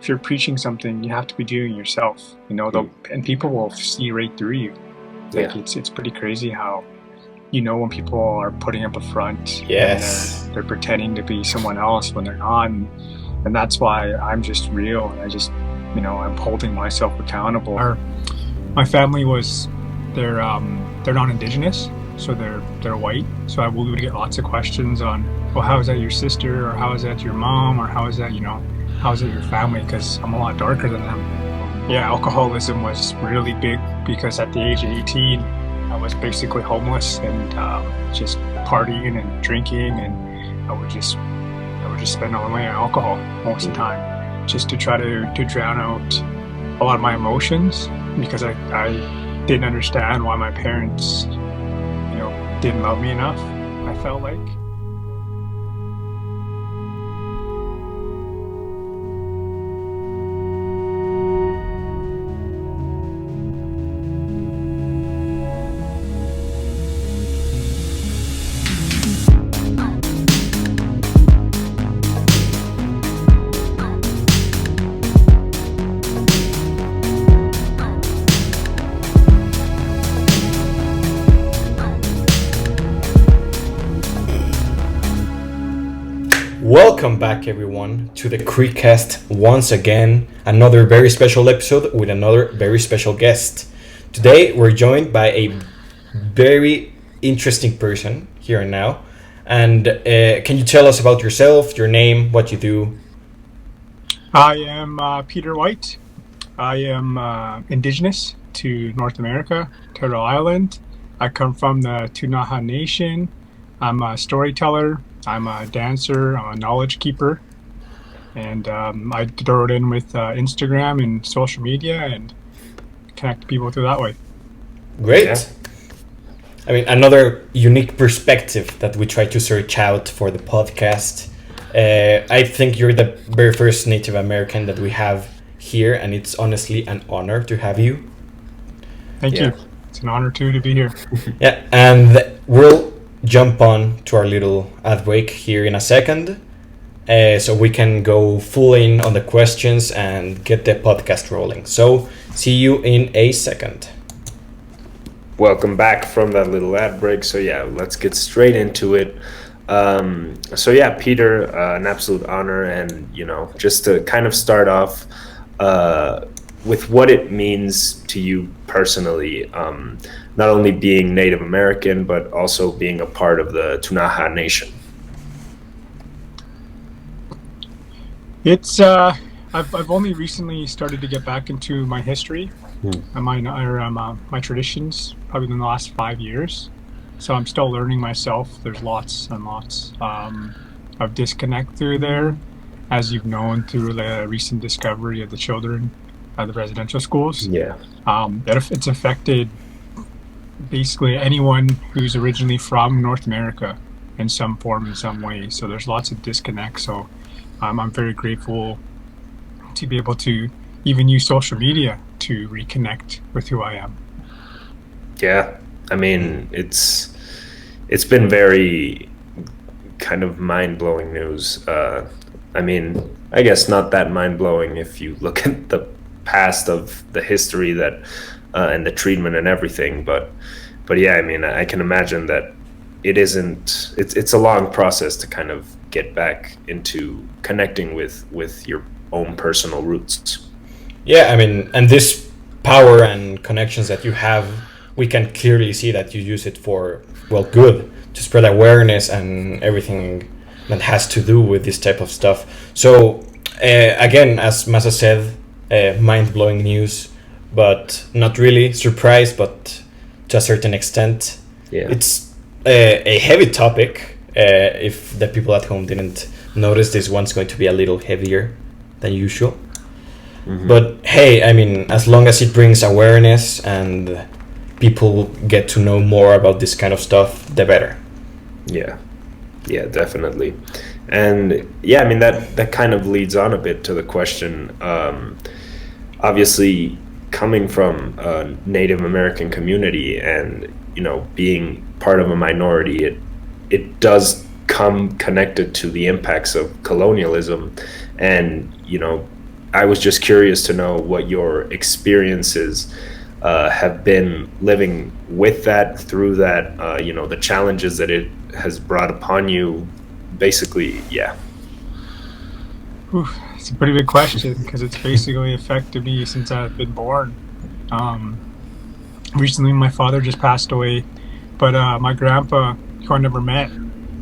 if you're preaching something, you have to be doing it yourself, and people will see right through you. Like, Yeah. it's pretty crazy how, when people are putting up a front Yes. and they're pretending to be someone else when they're not. And that's why I'm just real. And I just, I'm holding myself accountable. My family they're not Indigenous, so they're white. So I will get lots of questions on, well, how is that your sister, or how is that your mom, or how is that, how is it your family? Because I'm a lot darker than them. Yeah, alcoholism was really big because at the age of 18, I was basically homeless and just partying and drinking, and I would just spend all my alcohol most of the time, just to try to drown out a lot of my emotions, because I didn't understand why my parents, didn't love me enough, I felt like. Welcome back, everyone, to the Creekcast once again. Another very special episode with another very special guest. Today, we're joined by a very interesting person here and now. And can you tell us about yourself, your name, what you do? I am Peter White. I am Indigenous to North America, Turtle Island. I come from the Ktunaxa Nation. I'm a storyteller. I'm a dancer. I'm a knowledge keeper. And I throw it in with Instagram and social media and connect people through that way. Great. Yeah. I mean, another unique perspective that we try to search out for the podcast. I think you're the very first Native American that we have here, and it's honestly an honor to have you. Thank you. It's an honor too to be here. Yeah, and we'll jump on to our little ad break here in a second, so we can go full in on the questions and get the podcast rolling. So see you in a second. Welcome back from that little ad break. So yeah, let's get straight into it. Peter, an absolute honor, and just to kind of start off with what it means to you personally, not only being Native American, but also being a part of the Ktunaxa Nation. It's I've only recently started to get back into my history and my traditions, probably in the last 5 years. So I'm still learning myself. There's lots and lots of disconnect through there, as you've known through the recent discovery of the children at the residential schools. Yeah. It's affected basically anyone who's originally from North America in some form, in some way. So there's lots of disconnect. So I'm very grateful to be able to even use social media to reconnect with who I am. Yeah, I mean, it's been very kind of mind-blowing news. I mean, I guess not that mind-blowing if you look at the past of the history that and the treatment and everything, but yeah, I mean, I can imagine that it's a long process to kind of get back into connecting with your own personal roots. Yeah, I mean, and this power and connections that you have, we can clearly see that you use it for, well, good, to spread awareness and everything that has to do with this type of stuff. So again, as Masa said, mind-blowing news, but not really surprised, but to a certain extent. Yeah. It's a heavy topic. If the people at home didn't notice, this one's going to be a little heavier than usual. Mm-hmm. But hey, I mean, as long as it brings awareness and people get to know more about this kind of stuff, the better. Yeah, definitely. And yeah, I mean, that kind of leads on a bit to the question. Obviously, coming from a Native American community and being part of a minority, it does come connected to the impacts of colonialism and I was just curious to know what your experiences have been living with that, through that, the challenges that it has brought upon you. Basically, yeah. Whew, it's a pretty big question because it's basically affected me since I've been born. Um, Recently, my father just passed away, but my grandpa, who I never met,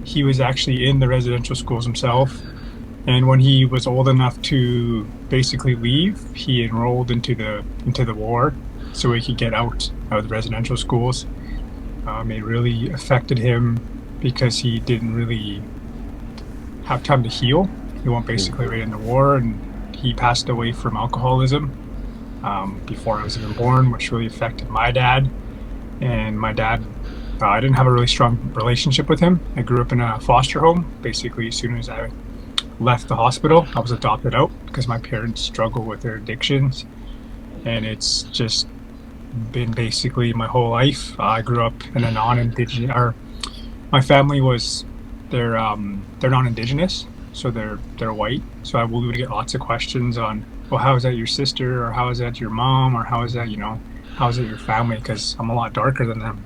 he was actually in the residential schools himself. And when he was old enough to basically leave, he enrolled into the war so he could get out of the residential schools. It really affected him because he didn't really have time to heal. He went basically right in the war, and he passed away from alcoholism before I was even born, which really affected my dad. And my dad, I didn't have a really strong relationship with him. I grew up in a foster home. Basically, as soon as I left the hospital, I was adopted out because my parents struggle with their addictions, and it's just been basically my whole life. I grew up in a non-indigenous, or my family was they're non-indigenous, so they're white. So we would get lots of questions on, well, how is that your sister, or how is that your mom, or how is that how is it your family? Because I'm a lot darker than them.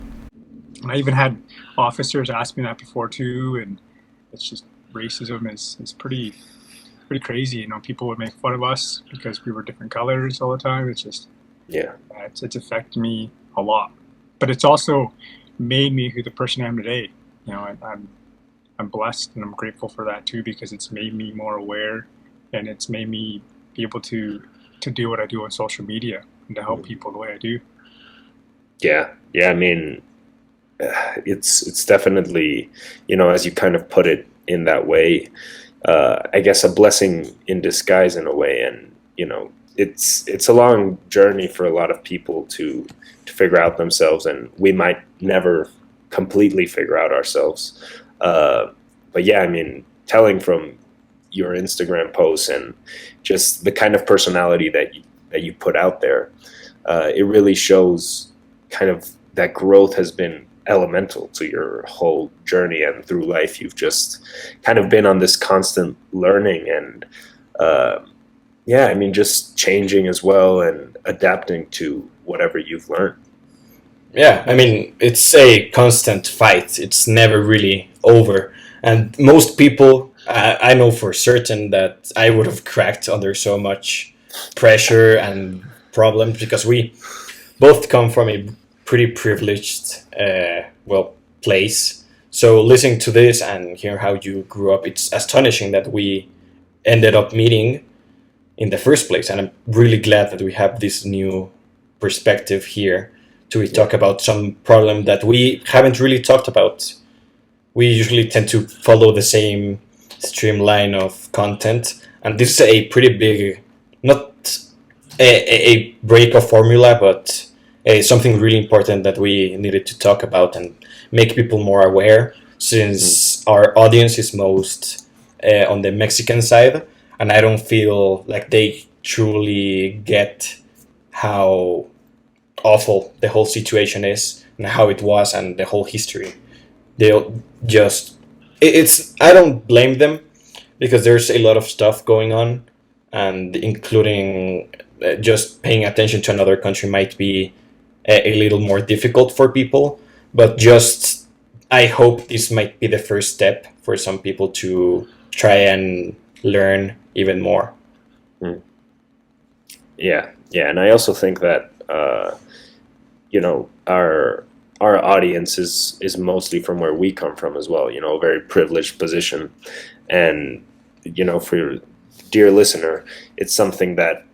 And I even had officers ask me that before too, and it's just racism is pretty crazy. People would make fun of us because we were different colors all the time. It's just it's affected me a lot, but it's also made me who the person I am today. I'm blessed and I'm grateful for that too, because it's made me more aware, and it's made me be able to do what I do on social media and to help people the way I do. Yeah. I mean, it's definitely, as you kind of put it in that way, I guess a blessing in disguise in a way. And, it's a long journey for a lot of people to figure out themselves, and we might never completely figure out ourselves. But yeah, I mean, telling from your Instagram posts and just the kind of personality that you put out there, it really shows kind of that growth has been elemental to your whole journey, and through life you've just kind of been on this constant learning and I mean, just changing as well and adapting to whatever you've learned. Yeah, I mean, it's a constant fight. It's never really over. And most people, I know for certain that I would have cracked under so much pressure and problems, because we both come from a pretty privileged, place. So listening to this and hear how you grew up, it's astonishing that we ended up meeting in the first place. And I'm really glad that we have this new perspective here to talk about some problem that we haven't really talked about. We usually tend to follow the same streamline of content, and this is a pretty big, not a break of formula, but something really important that we needed to talk about and make people more aware, since our audience is most on the Mexican side, and I don't feel like they truly get how awful the whole situation is and how it was and the whole history. They'll just it's I don't blame them, because there's a lot of stuff going on, and including just paying attention to another country might be a little more difficult for people, but just I hope this might be the first step for some people to try and learn even more. Yeah, and I also think that our audience is mostly from where we come from as well. A very privileged position, and for your dear listener, it's something that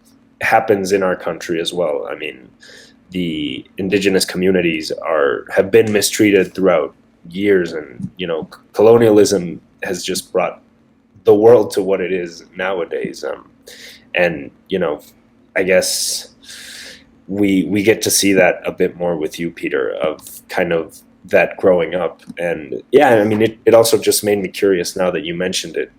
happens in our country as well. I mean, the Indigenous communities have been mistreated throughout years, and colonialism has just brought the world to what it is nowadays. And I guess we get to see that a bit more with you, Peter, of kind of that growing up. And I mean, it also just made me curious now that you mentioned it.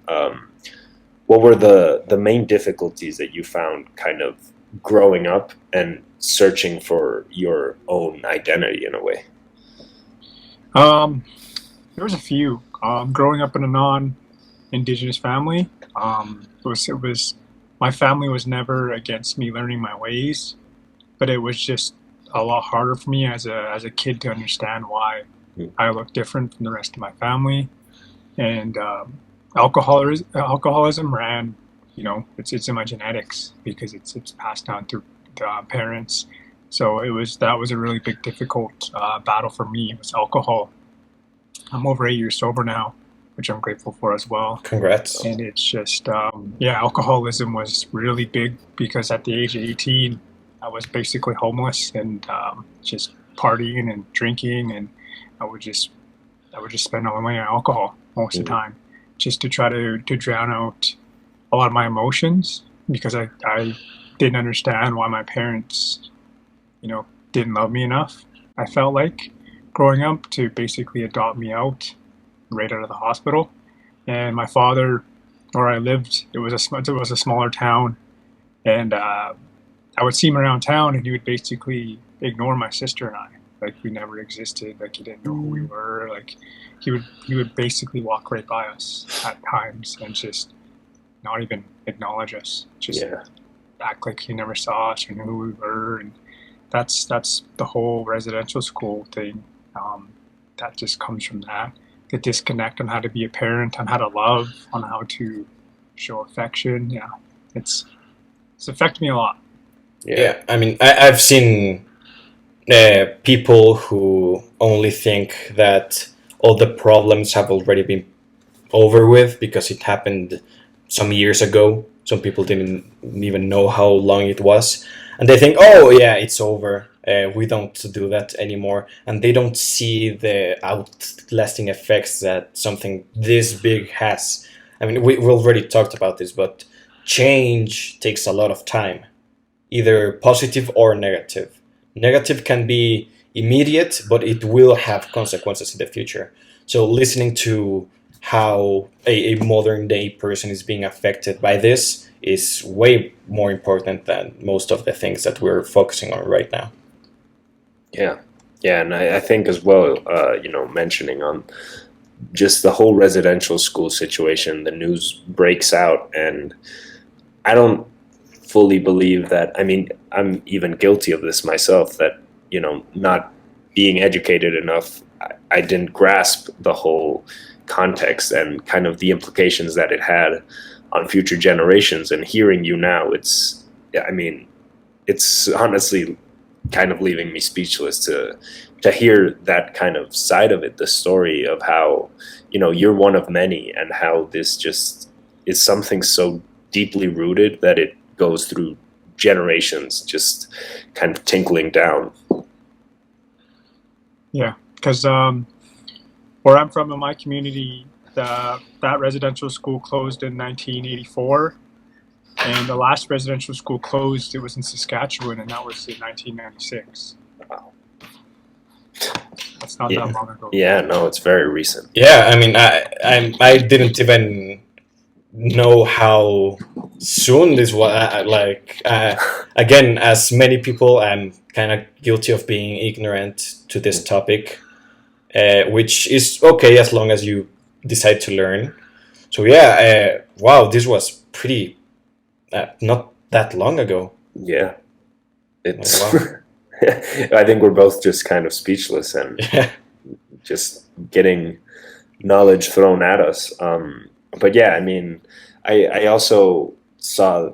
What were the main difficulties that you found kind of growing up and searching for your own identity in a way? There was a few. Growing up in a non-indigenous family, it was my family was never against me learning my ways, but it was just a lot harder for me as a kid to understand why I look different from the rest of my family. And alcoholism ran, it's in my genetics because it's passed down through parents. So that was a really big difficult battle for me. It was alcohol. I'm over 8 years sober now, which I'm grateful for as well. Congrats. And it's just alcoholism was really big because at the age of 18 I was basically homeless and just partying and drinking, and I would just spend all my money on alcohol most of the time, just to try to drown out a lot of my emotions, because I didn't understand why my parents, didn't love me enough. I felt like growing up to basically adopt me out right out of the hospital. And my father, where I lived, it was a smaller town, and I would see him around town, and he would basically ignore my sister and I, like we never existed, like he didn't know who we were. Like he would basically walk right by us at times and just not even acknowledge us, just act like he never saw us or knew who we were. And that's the whole residential school thing. That just comes from that. The disconnect on how to be a parent, on how to love, on how to show affection. Yeah, it's affected me a lot. Yeah, I mean, I've seen people who only think that all the problems have already been over with because it happened some years ago. Some people didn't even know how long it was. And they think, oh, yeah, it's over. We don't do that anymore. And they don't see the outlasting effects that something this big has. I mean, we already talked about this, but change takes a lot of time, either positive or negative. Negative can be immediate, but it will have consequences in the future. So listening to how a modern day person is being affected by this is way more important than most of the things that we're focusing on right now. Yeah, and I think as well, mentioning on just the whole residential school situation, the news breaks out, and I don't fully believe that. I mean, I'm even guilty of this myself, that, not being educated enough, I didn't grasp the whole context and kind of the implications that it had on future generations. And hearing you now, it's honestly kind of leaving me speechless to hear that kind of side of it, the story of how, you're one of many, and how this just is something so deeply rooted that it goes through generations, just kind of tinkling down. Yeah, because where I'm from, in my community, that residential school closed in 1984, and the last residential school closed, it was in Saskatchewan, and that was in 1996. Wow. That's not that long ago. Yeah, no, it's very recent. Yeah, I mean, I didn't even know how soon this was. Again, as many people, I'm kind of guilty of being ignorant to this topic, which is okay as long as you decide to learn. So yeah, wow, this was pretty not that long ago. Yeah, it's. Oh, wow. I think we're both just kind of speechless and just getting knowledge thrown at us. But yeah, I mean, I also saw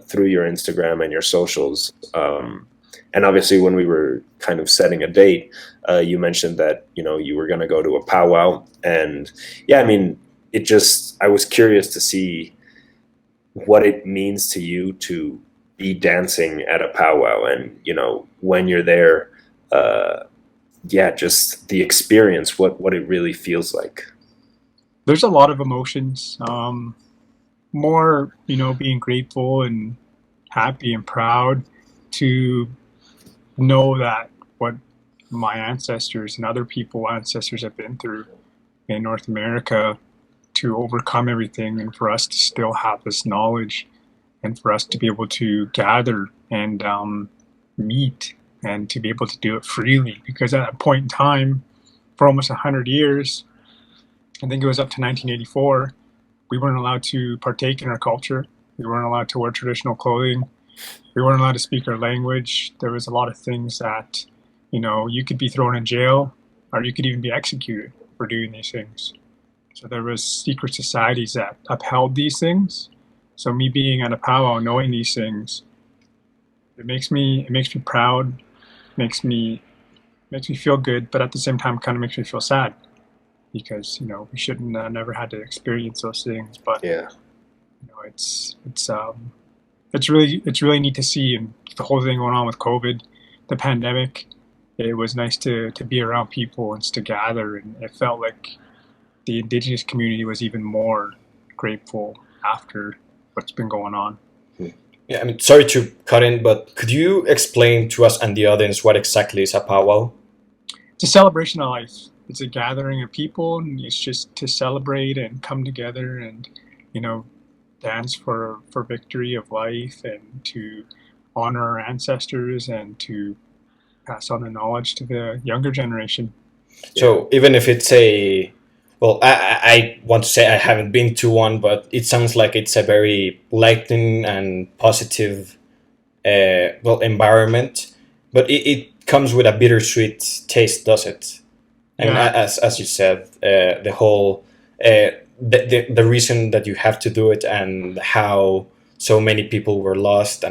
through your Instagram and your socials, and obviously when we were kind of setting a date, you mentioned that, you were going to go to a powwow. And yeah, I mean, I was curious to see what it means to you to be dancing at a powwow, and, when you're there, just the experience, what it really feels like. There's a lot of emotions, more, being grateful and happy and proud to know that what my ancestors and other ancestors have been through in North America to overcome everything, and for us to still have this knowledge, and for us to be able to gather and meet, and to be able to do it freely. Because at that point in time, for almost 100 years, I think it was up to 1984, we weren't allowed to partake in our culture. We weren't allowed to wear traditional clothing. We weren't allowed to speak our language. There was a lot of things that, you could be thrown in jail, or you could even be executed for doing these things. So there was secret societies that upheld these things. So me being at a powwow, knowing these things, it makes me proud, makes me feel good, but at the same time, kind of makes me feel sad because we shouldn't never had to experience those things. But Yeah. it's really neat to see, and the whole thing going on with COVID, the pandemic. It was nice to be around people and to gather, and it felt like the Indigenous community was even more grateful after what's been going on. Yeah, I mean, sorry to cut in, but could you explain to us and the audience what exactly is a powwow? It's a celebration of life. It's a gathering of people, and it's just to celebrate and come together and, dance for victory of life and to honor our ancestors and to pass on the knowledge to the younger generation. So even if it's I want to say I haven't been to one, but it sounds like it's a very lightning and positive, environment. But it comes with a bittersweet taste, does it? And Yeah. as you said, the whole the reason that you have to do it and how so many people were lost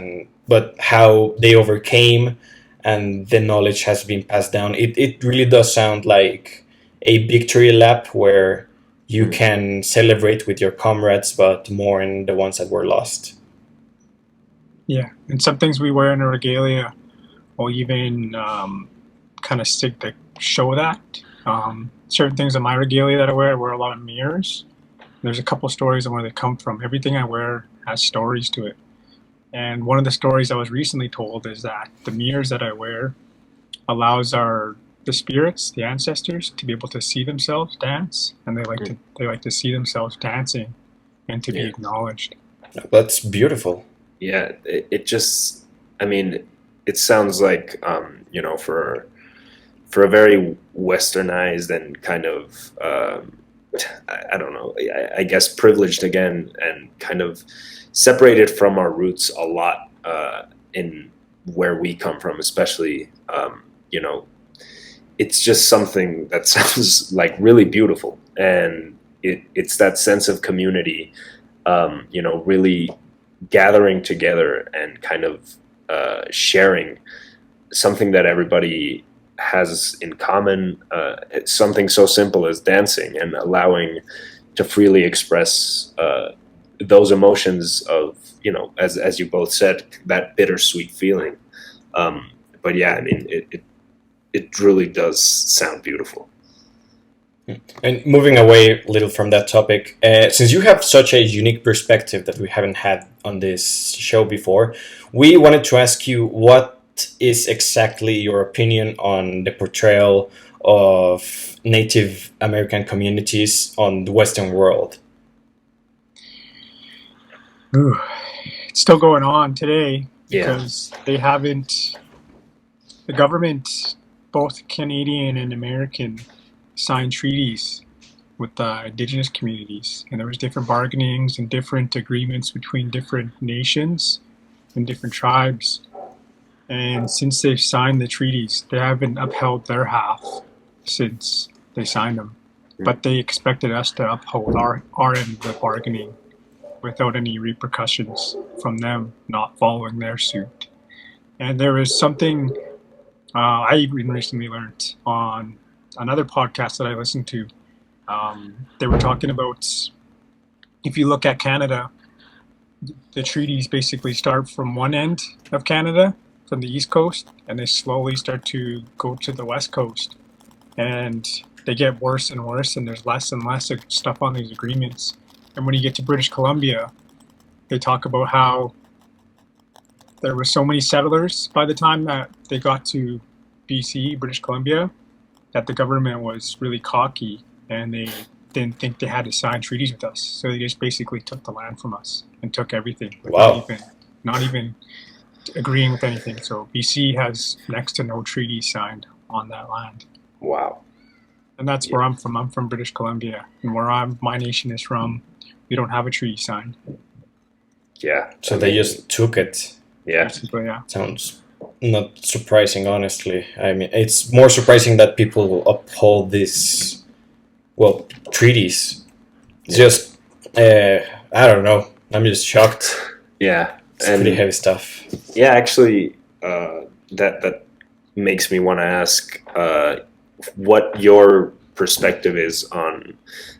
but how they overcame and the knowledge has been passed down. It really does sound like a victory lap where you can celebrate with your comrades, but more in the ones that were lost. Yeah, and some things we wear in our regalia will even kind of stick to show that. Certain things in my regalia that I wear a lot of mirrors. There's a couple stories on where they come from. Everything I wear has stories to it. And one of the stories I was recently told is that the mirrors that I wear allows the spirits, the ancestors, to be able to see themselves dance, and they like to see themselves dancing and to be acknowledged. That's beautiful. Yeah, it just, I mean, it sounds like, for a very westernized and kind of, I don't know, I guess privileged again, and kind of separated from our roots a lot in where we come from, especially, it's just something that sounds like really beautiful. And it's that sense of community, really gathering together and kind of sharing something that everybody has in common, something so simple as dancing and allowing to freely express those emotions of, as you both said, that bittersweet feeling. But yeah, I mean, it really does sound beautiful. And moving away a little from that topic, since you have such a unique perspective that we haven't had on this show before, we wanted to ask you what is exactly your opinion on the portrayal of Native American communities on the Western world. Ooh, it's still going on today because Yeah. the government, both Canadian and American, signed treaties with the Indigenous communities, and there was different bargainings and different agreements between different nations and different tribes. And since they've signed the treaties, they haven't upheld their half since they signed them. But they expected us to uphold our end of the bargaining without any repercussions from them not following their suit. And there was something I even recently learned on another podcast that I listened to. They were talking about, if you look at Canada, the treaties basically start from one end of Canada, from the East Coast, and they slowly start to go to the West Coast. And they get worse and worse, and there's less and less stuff on these agreements. And when you get to British Columbia, they talk about how there were so many settlers by the time that they got to BC, British Columbia, that the government was really cocky and they didn't think they had to sign treaties with us. So they just basically took the land from us and took everything without not even agreeing with anything. So BC has next to no treaty signed on that land. Wow. And that's where I'm from. I'm from British Columbia, and where my nation is from, we don't have a treaty signed. Yeah. So they just took it. Yeah. Basically, yeah. Sounds not surprising, honestly. I mean, it's more surprising that people will uphold these, well, treaties. It's just, I don't know. I'm just shocked. Yeah. It's pretty heavy stuff. Yeah, actually, that makes me want to ask what your perspective is on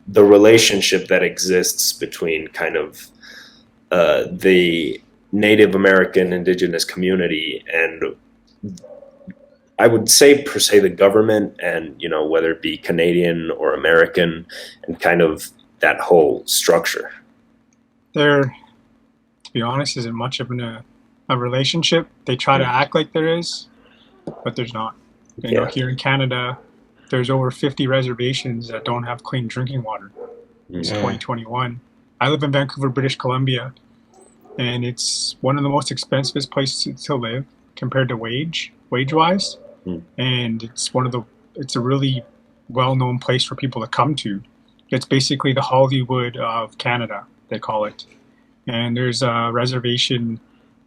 the relationship that exists between kind of the Native American indigenous community and, I would say, per se, the government, and whether it be Canadian or American, and kind of that whole structure. There, to be honest, isn't much of a relationship. They try to act like there is, but there's not. You know, here in Canada, there's over 50 reservations that don't have clean drinking water. It's 2021. I live in Vancouver, British Columbia, and it's one of the most expensive places to live compared to wage-wise. And it's a really well-known place for people to come to. It's basically the Hollywood of Canada, they call it. And there's a reservation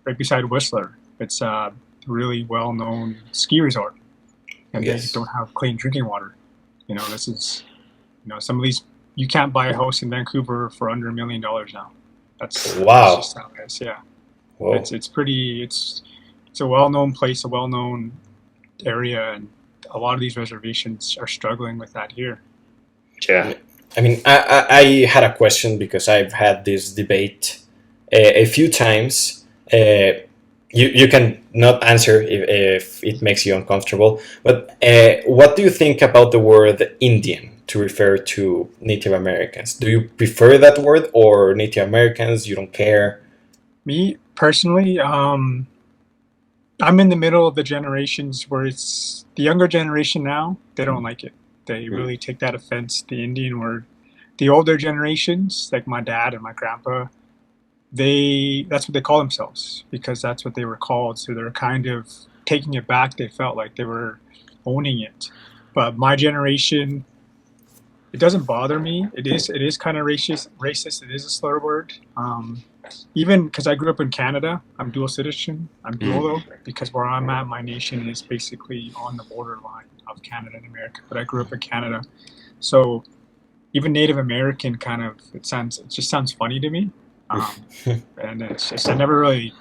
right beside Whistler. It's a really well-known ski resort, and they don't have clean drinking water. This is, some of these, you can't buy a house in Vancouver for under $1 million now. That's just how it is. Yeah. Whoa. It's a well-known place, a well-known area, and a lot of these reservations are struggling with that here. Yeah. I mean, I had a question because I've had this debate a few times. You can not answer if it makes you uncomfortable, but what do you think about the word Indian to refer to Native Americans? Do you prefer that word, or Native Americans, you don't care? Me, personally, I'm in the middle of the generations where it's the younger generation now, they don't like it. They really take that offense, the Indian word. The older generations, like my dad and my grandpa, that's what they call themselves because that's what they were called. So they're kind of taking it back. They felt like they were owning it. But my generation, it doesn't bother me. It is kind of racist. It is a slur word. Even because I grew up in Canada, I'm dual citizen. I'm dual though, because where I'm at, my nation is basically on the borderline of Canada and America. But I grew up in Canada, so even Native American it just sounds funny to me. And it's just I never really.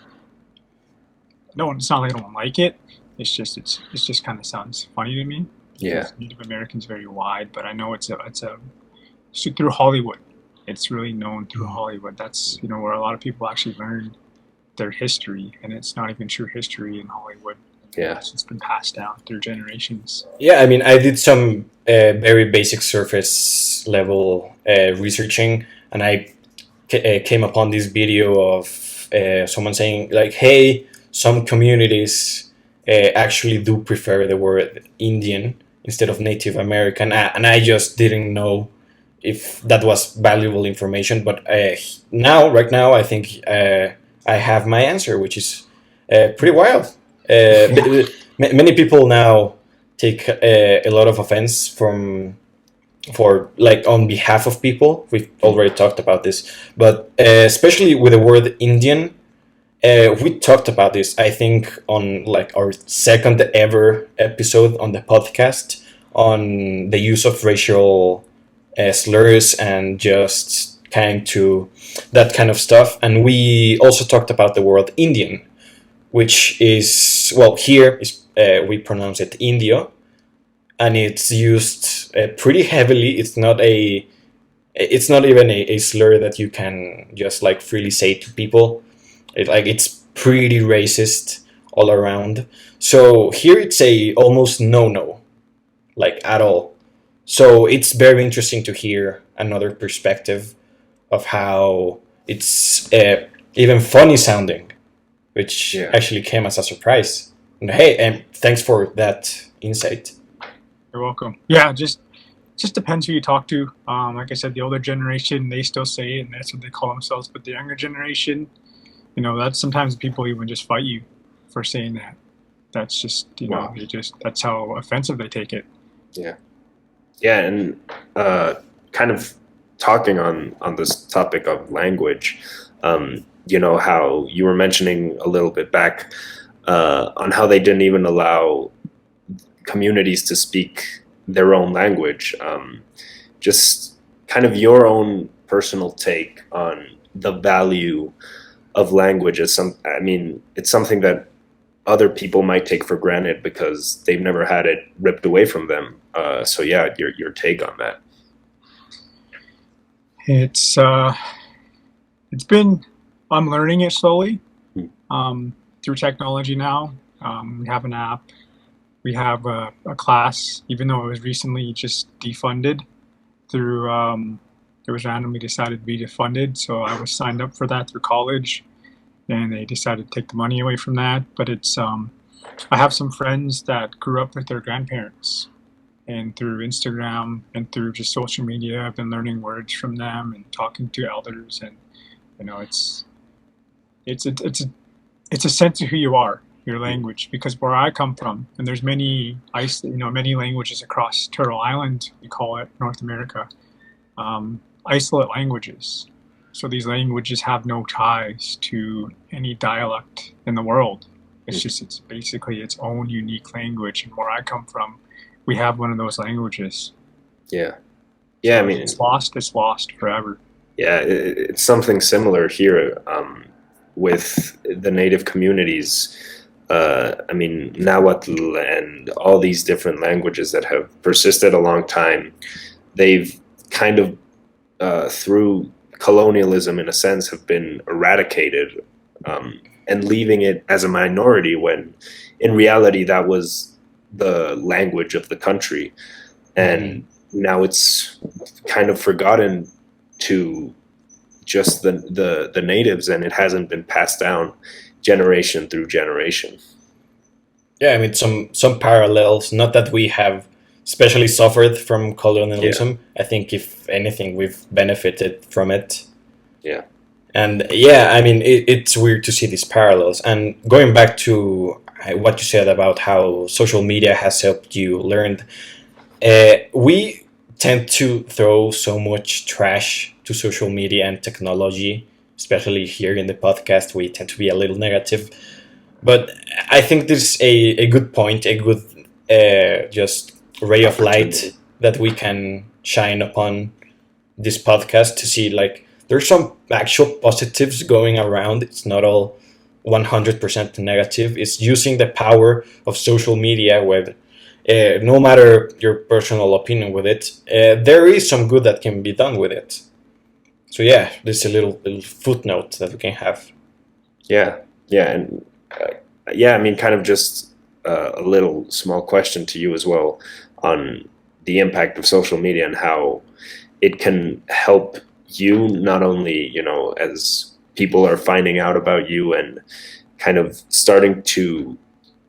No, it's not like I don't like it. It's just kind of sounds funny to me. Yeah, Native American's very wide, but I know it's through Hollywood. It's really known through Hollywood. That's where a lot of people actually learn their history, and it's not even true history in Hollywood. Yeah, it's been passed down through generations. Yeah, I mean, I did some very basic surface level researching, and I came upon this video of someone saying like, "Hey, some communities actually do prefer the word Indian instead of Native American," and I just didn't know if that was valuable information. But right now, I think I have my answer, which is pretty wild. Many people now take a lot of offense for like on behalf of people. We've already talked about this, but especially with the word Indian, we talked about this, I think, on like our second ever episode on the podcast on the use of racial slurs and just kind to that kind of stuff. And we also talked about the word Indian, which is, well, here is we pronounce it Indio, and it's used pretty heavily. It's not even a slur that you can just like freely say to people. It's pretty racist all around. So here it's a almost no, like at all. So it's very interesting to hear another perspective of how it's even funny sounding, which actually came as a surprise. And hey, and thanks for that insight. You're welcome. Yeah, just depends who you talk to. Like I said, the older generation, they still say it, and that's what they call themselves. But the younger generation, that's sometimes people even just fight you for saying that. That's just, that's how offensive they take it. Yeah. Yeah, and kind of talking on this topic of language, you know, how you were mentioning a little bit back on how they didn't even allow communities to speak their own language. Just kind of your own personal take on the value of language as I mean, it's something that other people might take for granted because they've never had it ripped away from them. So yeah, your take on that. It's been, I'm learning it slowly Hmm. through technology now. We have an app, we have a class, even though it was recently just defunded through, it was randomly decided to be defunded. So I was signed up for that through college, and they decided to take the money away from that. But it's, I have some friends that grew up with their grandparents, and through Instagram and through just social media, I've been learning words from them and talking to elders, and you know, it's a sense of who you are, your language. Because where I come from, and there's many many languages across Turtle Island, we call it North America, isolate languages. So these languages have no ties to any dialect in the world. It's basically its own unique language. And where I come from, we have one of those languages. Yeah. Yeah, I So if mean, it's lost forever. yeah, it's something similar here with the native communities. I mean, Nahuatl and all these different languages that have persisted a long time, they've kind of, through colonialism, in a sense, have been eradicated, and leaving it as a minority when in reality that was the language of the country. And now it's kind of forgotten to just the natives, and it hasn't been passed down generation through generation. Yeah, I mean some parallels. Not that we have especially suffered from Yeah, colonialism. I think if anything, we've benefited from it. yeah, And yeah, I mean it's weird to see these parallels. And going back to what you said about how social media has helped you learn, we tend to throw so much trash to social media and technology, especially here in the podcast. We tend to be a little negative, but I think this is a good point, a good just ray of light opportunity. that we can shine upon this podcast to see like there's some actual positives going around. It's not all 100% negative. It's using the power of social media with no matter your personal opinion with it, there is some good that can be done with it. So yeah, this is a little footnote that we can have. Yeah, yeah, and yeah, I mean, kind of just a little small question to you as well on the impact of social media and how it can help you, not only, you know, as people are finding out about you and kind of starting to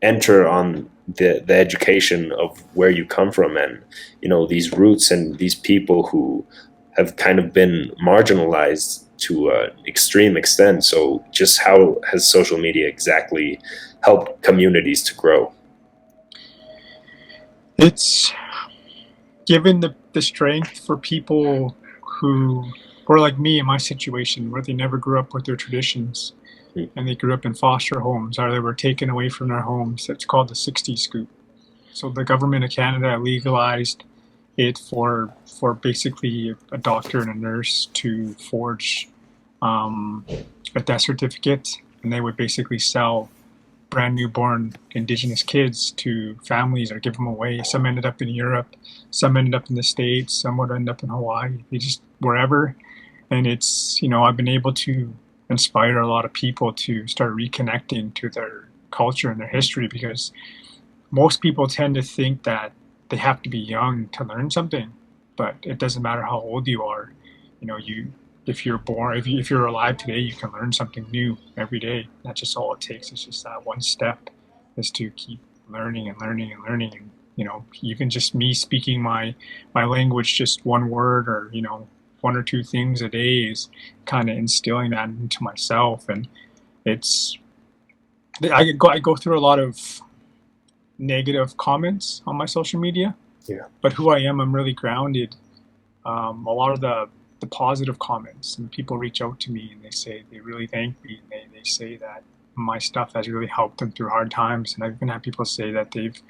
enter on the education of where you come from, and you know, these roots and these people who have kind of been marginalized to an extreme extent. So just how has social media exactly helped communities to grow? It's given the strength for people who are like me in my situation, where they never grew up with their traditions, Mm. and they grew up in foster homes, or they were taken away from their homes. It's called the 60 scoop. So the government of Canada legalized it for basically a doctor and a nurse to forge a death certificate, and they would basically sell brand newborn Indigenous kids to families or give them away. Some ended up in Europe, some ended up in the States, some would end up in Hawaii. They just wherever. And it's, I've been able to inspire a lot of people to start reconnecting to their culture and their history, because most people tend to think that they have to be young to learn something, but it doesn't matter how old you are. You if you're born, if you're alive today, you can learn something new every day. That's just all it takes. It's just that one step, is to keep learning and learning and learning. And even just me speaking my language, just one word, or one or two things a day, is kind of instilling that into myself. And it's I go through a lot of negative comments on my social media, Yeah. but who I am, I'm really grounded. A lot of the positive comments, and people reach out to me and they say they really thank me, and they say that my stuff has really helped them through hard times. And I've even had people say that they've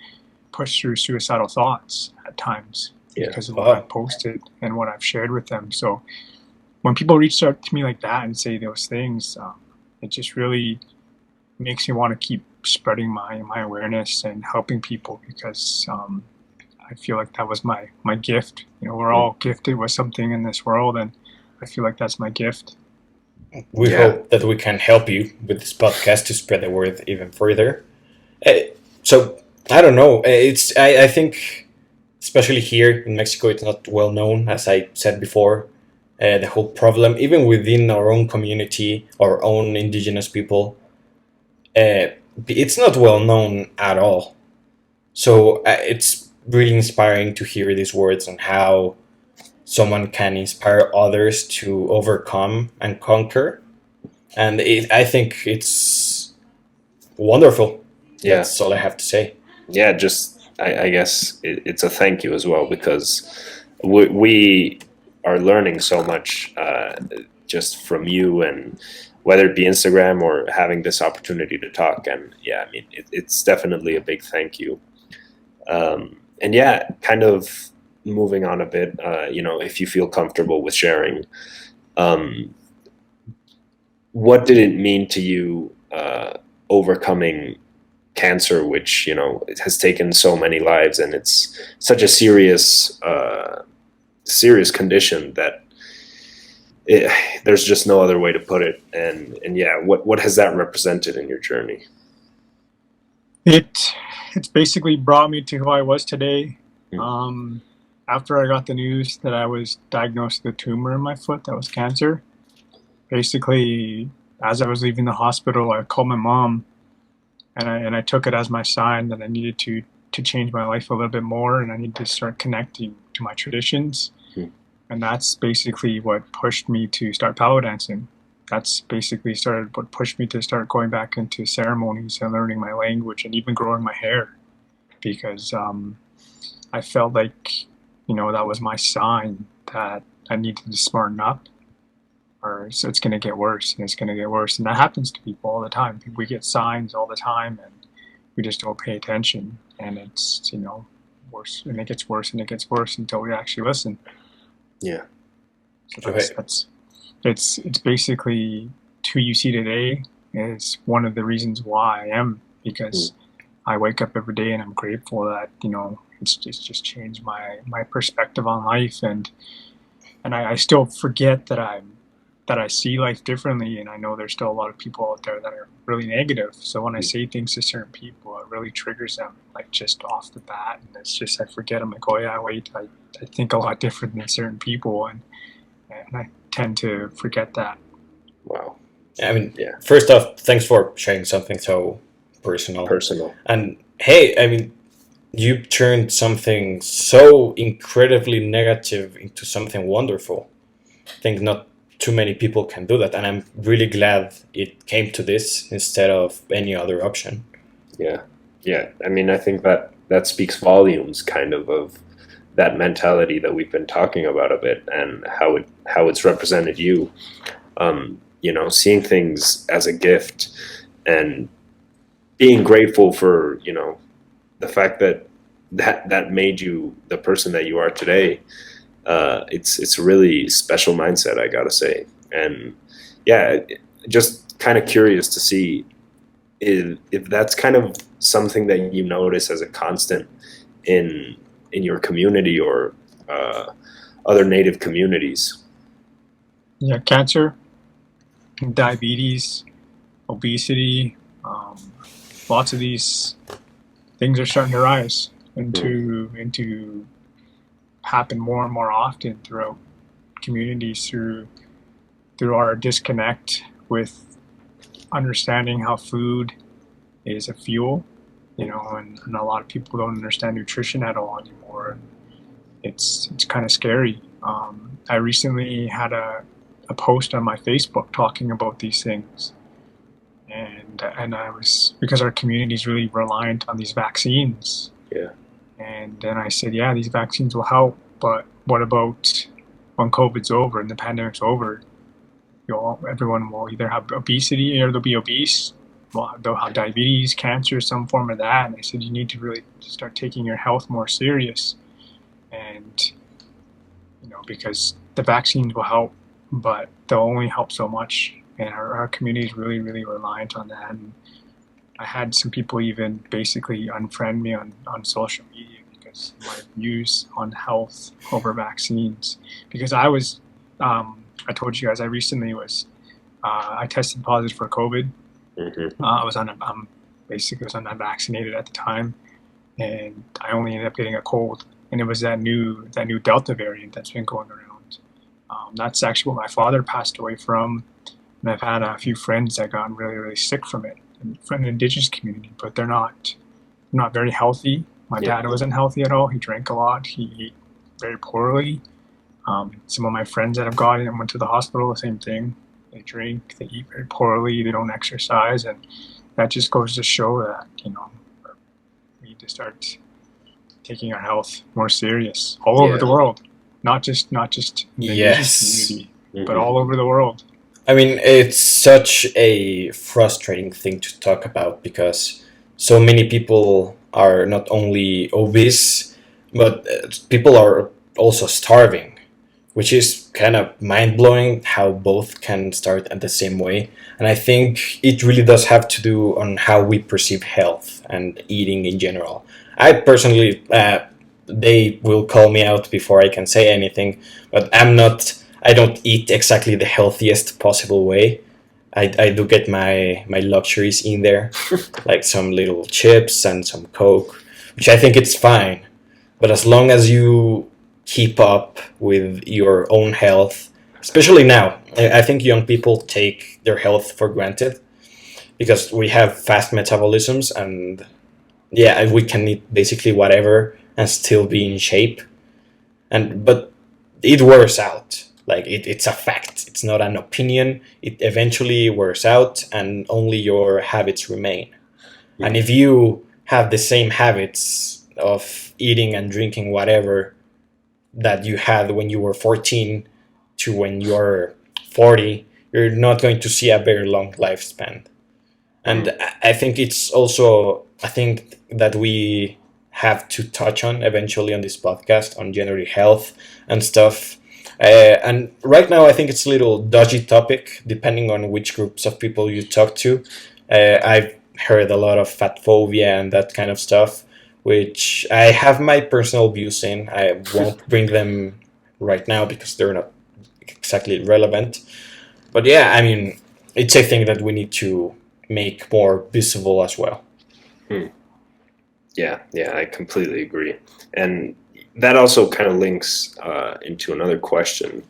pushed through suicidal thoughts at times because of what I've posted and what I've shared with them. So when people reach out to me like that and say those things, it just really makes me want to keep spreading my awareness and helping people, because I feel like that was my gift. You know, we're all gifted with something in this world, and I feel like that's my gift. We hope that we can help you with this podcast to spread the word even further. So I don't know. I think, especially here in Mexico, it's not well known, as I said before. The whole problem, even within our own community, our own Indigenous people, it's not well known at all. So it's really inspiring to hear these words on how someone can inspire others to overcome and conquer. And I think it's wonderful. Yeah. That's all I have to say. Yeah, just I guess it's a thank you as well, because we are learning so much just from you, and whether it be Instagram or having this opportunity to talk. And yeah, I mean, it's definitely a big thank you. And yeah, kind of moving on a bit, if you feel comfortable with sharing, what did it mean to you overcoming cancer, which, it has taken so many lives, and it's such a serious condition that there's just no other way to put it. And yeah, what has that represented in your journey? It's basically brought me to who I was today. After I got the news that I was diagnosed with a tumor in my foot that was cancer, basically, as I was leaving the hospital, I called my mom, and I took it as my sign that I needed to change my life a little bit more, and I needed to start connecting to my traditions. And that's basically what pushed me to start powwow dancing. That's basically what pushed me to start going back into ceremonies and learning my language and even growing my hair, because I felt like, that was my sign that I needed to smarten up, or so it's going to get worse, and it's going to get worse. And that happens to people all the time. We get signs all the time, and we just don't pay attention. And it's, worse, and it gets worse, and it gets worse until we actually listen. Yeah. So it's basically who you see today is one of the reasons why I am, because I wake up every day and I'm grateful that, it's just changed my perspective on life, and I still forget that I see life differently, and I know there's still a lot of people out there that are really negative. So when I say things to certain people, it really triggers them, like just off the bat, and it's just, I forget. I'm like, oh yeah, wait, I think a lot different than certain people, and I tend to forget that. Wow. I mean, yeah. First off, thanks for sharing something so personal. And hey, I mean, you turned something so incredibly negative into something wonderful. I think not too many people can do that, and I'm really glad it came to this instead of any other option. Yeah. I mean, I think that speaks volumes, kind of that mentality that we've been talking about a bit, and how it's represented you. Seeing things as a gift, and being grateful for, the fact that made you the person that you are today. It's a really special mindset, I gotta say. And yeah, just kind of curious to see if that's kind of something that you notice as a constant in your community or other Native communities. Yeah, cancer, diabetes, obesity, lots of these things are starting to rise into happen more and more often throughout communities through our disconnect with understanding how food is a fuel, and a lot of people don't understand nutrition at all anymore. It's kind of scary. I recently had a post on my Facebook talking about these things, and I was, because our community is really reliant on these vaccines. Yeah. And then I said, yeah, these vaccines will help, but what about when COVID's over and the pandemic's over, everyone will either have obesity or they'll be obese. Well, they'll have diabetes, cancer, some form of that. And they said you need to really start taking your health more serious. And, because the vaccines will help, but they'll only help so much. And our community is really, really reliant on that. And I had some people even basically unfriend me on social media because my views on health over vaccines. Because I told you guys I recently I tested positive for COVID. Mm-hmm. I was unvaccinated at the time, and I only ended up getting a cold. And it was that new Delta variant that's been going around. That's actually what my father passed away from, and I've had a few friends that got really, really sick from it, from the Indigenous community. But they're not very healthy. My dad wasn't healthy at all. He drank a lot. He ate very poorly. Some of my friends that have got it and went to the hospital, the same thing. They drink, they eat very poorly, they don't exercise, and that just goes to show that, we need to start taking our health more serious all over the world, not just in the Indigenous community, but all over the world. I mean, it's such a frustrating thing to talk about because so many people are not only obese, but people are also starving, which is kind of mind-blowing how both can start at the same way. And I think it really does have to do on how we perceive health and eating in general. I personally, they will call me out before I can say anything, but I don't eat exactly the healthiest possible way. I do get my luxuries in there, like some little chips and some Coke, which I think it's fine. But as long as you keep up with your own health, especially now, I think young people take their health for granted because we have fast metabolisms and we can eat basically whatever and still be in shape. But it wears out. Like it's a fact. It's not an opinion. It eventually wears out and only your habits remain. Mm-hmm. And if you have the same habits of eating and drinking whatever that you had when you were 14 to when you're 40, you're not going to see a very long lifespan. And I think it's also a thing that we have to touch on eventually on this podcast on general health and stuff. And right now, I think it's a little dodgy topic, depending on which groups of people you talk to. I've heard a lot of fat phobia and that kind of stuff, which I have my personal views in. I won't bring them right now because they're not exactly relevant. But I mean, it's a thing that we need to make more visible as well. Yeah, I completely agree. And that also kind of links into another question.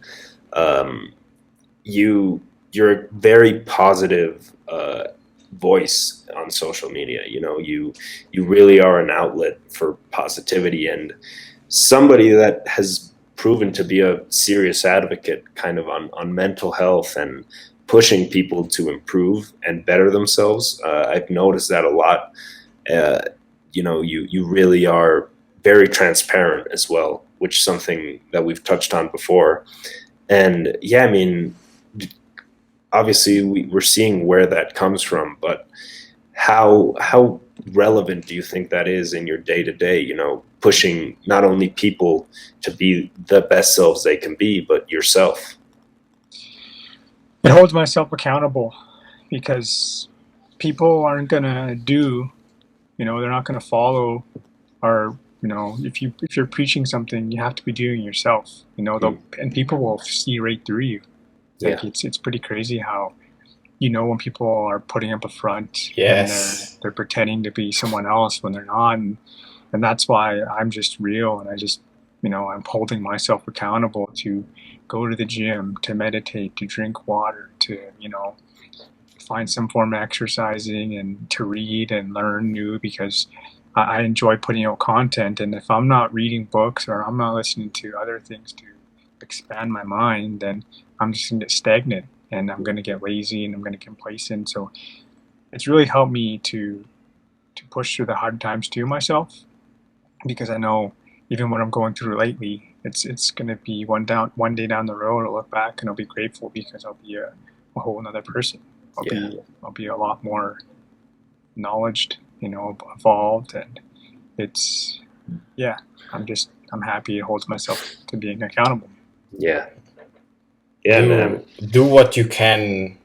You're a very positive voice on social media. You really are an outlet for positivity and somebody that has proven to be a serious advocate kind of on mental health and pushing people to improve and better themselves. I've noticed that a lot. You really are very transparent as well, which is something that we've touched on before. And I mean, obviously we're seeing where that comes from, but how relevant do you think that is in your day-to-day, pushing not only people to be the best selves they can be, but yourself? It holds myself accountable because people aren't going to they're not going to follow our, if you're preaching something, you have to be doing it yourself, and people will see right through you. Like it's pretty crazy how, when people are putting up a front and they're pretending to be someone else when they're not. And that's why I'm just real. And I just, I'm holding myself accountable to go to the gym, to meditate, to drink water, to, find some form of exercising and to read and learn new because I enjoy putting out content. And if I'm not reading books or I'm not listening to other things to expand my mind, then I'm just going to get stagnant and I'm going to get lazy and I'm going to get complacent. So it's really helped me to push through the hard times to myself because I know even what I'm going through lately, it's gonna be one day down the road. I'll look back and I'll be grateful because I'll be a whole another person. I'll be a lot more knowledged, evolved, and it's I'm happy it holds myself to being accountable. Yeah, man. Do what you can.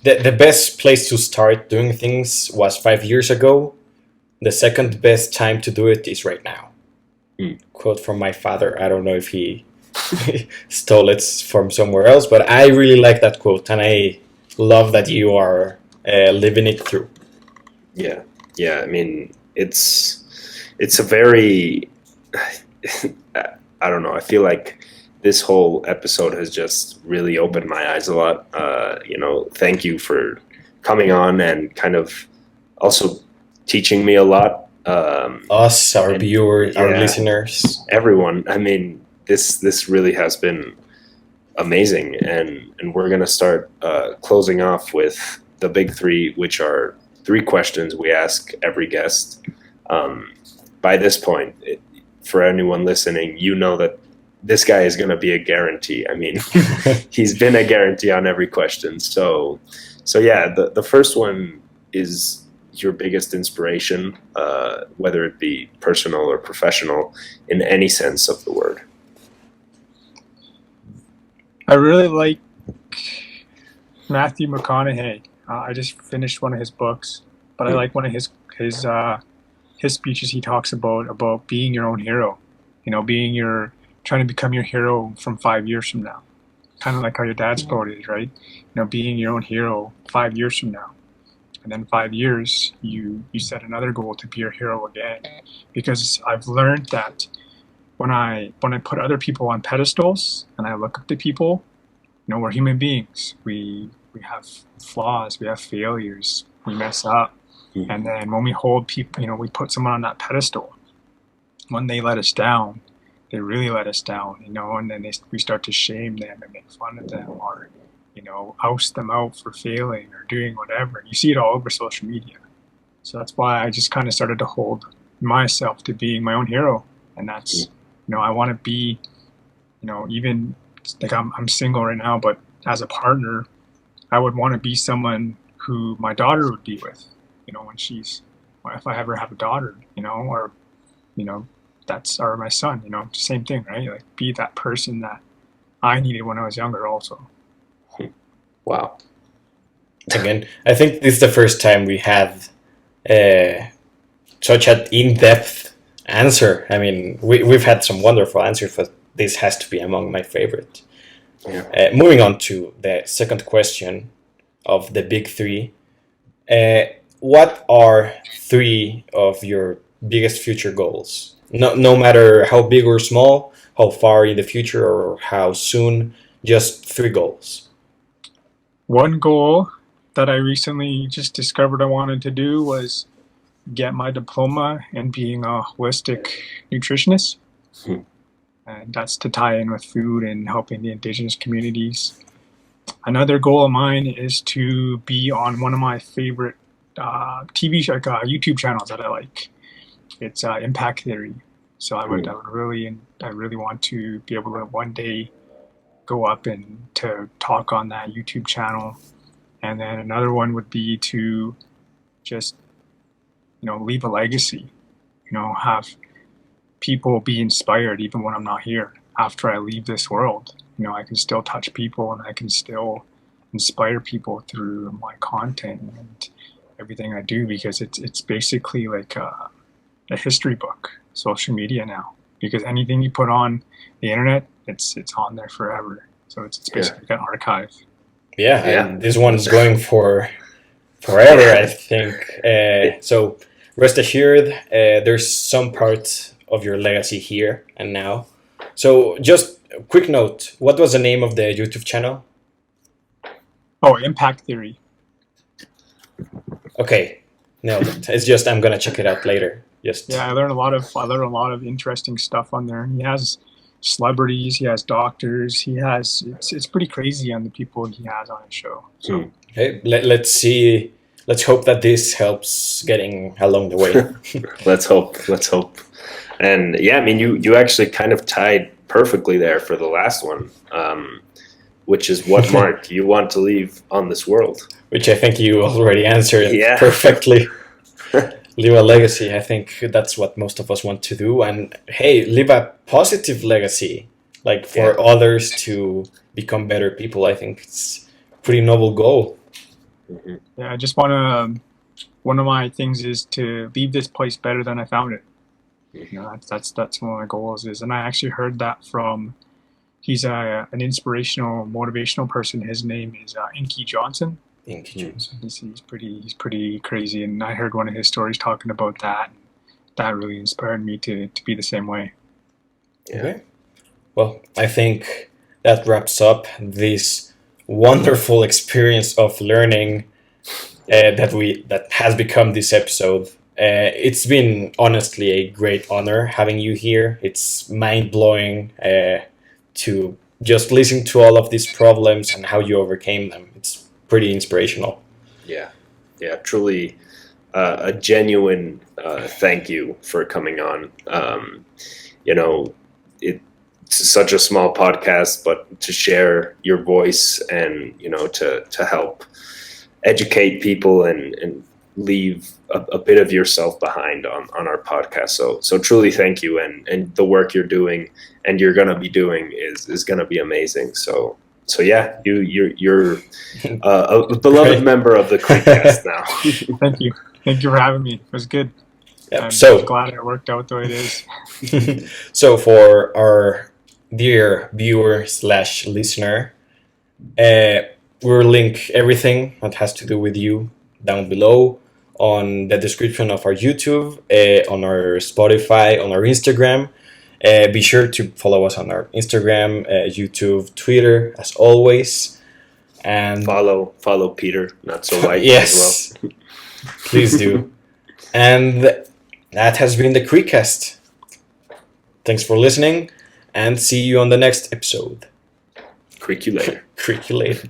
The best place to start doing things was 5 years ago. The second best time to do it is right now. Quote from my father. I don't know if he stole it from somewhere else, but I really like that quote, and I love that you are living it through. Yeah. I mean, it's a very I don't know. I feel like this whole episode has just really opened my eyes a lot. Thank you for coming on and kind of also teaching me a lot. Us, our viewers, our listeners, everyone. I mean, this really has been amazing, and we're gonna start closing off with the big three, which are 3 questions we ask every guest. By this point, for anyone listening, you know that this guy is going to be a guarantee. I mean, he's been a guarantee on every question. So yeah, the first one is your biggest inspiration, whether it be personal or professional, in any sense of the word. I really like Matthew McConaughey. I just finished one of his books, but I like one of his speeches. He talks about being your own hero, trying to become your hero from 5 years from now, kind of like how your dad's quote is, right? Being your own hero 5 years from now, and then 5 years you set another goal to be your hero again. Because I've learned that when I put other people on pedestals and I look up to people, we're human beings. We have flaws, we have failures, we mess up. And then when we hold people, we put someone on that pedestal, when they let us down, they really let us down, and then we start to shame them and make fun of them, or, oust them out for failing or doing whatever. You see it all over social media. So that's why I just kind of started to hold myself to being my own hero. And that's, I want to be, even like I'm single right now, but as a partner, I would want to be someone who my daughter would be with, if I ever have a daughter, or, that's, or my son, same thing, right? Like, be that person that I needed when I was younger also. Wow. Again, I think this is the first time we have such an in-depth answer. I mean, we've had some wonderful answers, but this has to be among my favorite. Yeah. Moving on to the second question of the big three. What are 3 of your biggest future goals? No matter how big or small, how far in the future or how soon, just 3 goals. One goal that I recently just discovered I wanted to do was get my diploma in being a holistic nutritionist. And that's to tie in with food and helping the Indigenous communities. Another goal of mine is to be on one of my favorite YouTube channels that I like. It's Impact Theory. So I really want to be able to one day go up and to talk on that YouTube channel. And then another one would be to just, leave a legacy, have people be inspired even when I'm not here. After I leave this world, I can still touch people and I can still inspire people through my content and everything I do, because it's basically like a history book, social media now, because anything you put on the internet, it's on there forever. So it's basically an archive. Yeah, and this one's going for forever, I think. So rest assured, there's some part of your legacy here and now. So just a quick note, what was the name of the YouTube channel? Oh, Impact Theory. Okay, no, it's just I'm gonna check it out later. I learned a lot of interesting stuff on there. He has celebrities, he has doctors, it's pretty crazy on the people he has on his show. So hey, let's see. Let's hope that this helps getting along the way. Let's hope. And yeah, I mean, you actually kind of tied perfectly there for the last one, which is what mark you want to leave on this world. Which I think you already answered Yeah. perfectly. Leave a legacy. I think that's what most of us want to do. And hey, leave a positive legacy, like for others to become better people. I think it's a pretty noble goal. Mhm. Yeah, I just want to. One of my things is to leave this place better than I found it. You know, that's one of my goals is, and I actually heard that from. He's an inspirational, motivational person. His name is Inky Johnson. Inky Johnson. He's pretty crazy, and I heard one of his stories talking about that. That really inspired me to be the same way. Yeah. Okay. Well, I think that wraps up this wonderful experience of learning that has become this episode. It's been honestly a great honor having you here. It's mind-blowing to just listen to all of these problems and how you overcame them. It's pretty inspirational. Yeah, truly a genuine thank you for coming on. You know, it's such a small podcast, but to share your voice and, you know, to help educate people and leave a bit of yourself behind on our podcast. So truly thank you. And the work you're doing and you're going to be doing is going to be amazing. So yeah, you're a beloved member of the Creekcast now. Thank you for having me. It was good. Yep. I'm So glad it worked out the way it is. So for our dear viewer/listener, we'll link everything that has to do with you down below on the description of our YouTube, on our Spotify, on our Instagram. Be sure to follow us on our Instagram, YouTube, Twitter, as always. And follow Peter, not so white. yes, as well. Please do. And that has been the Creekcast. Thanks for listening, and see you on the next episode. Creek you later. Creek you later.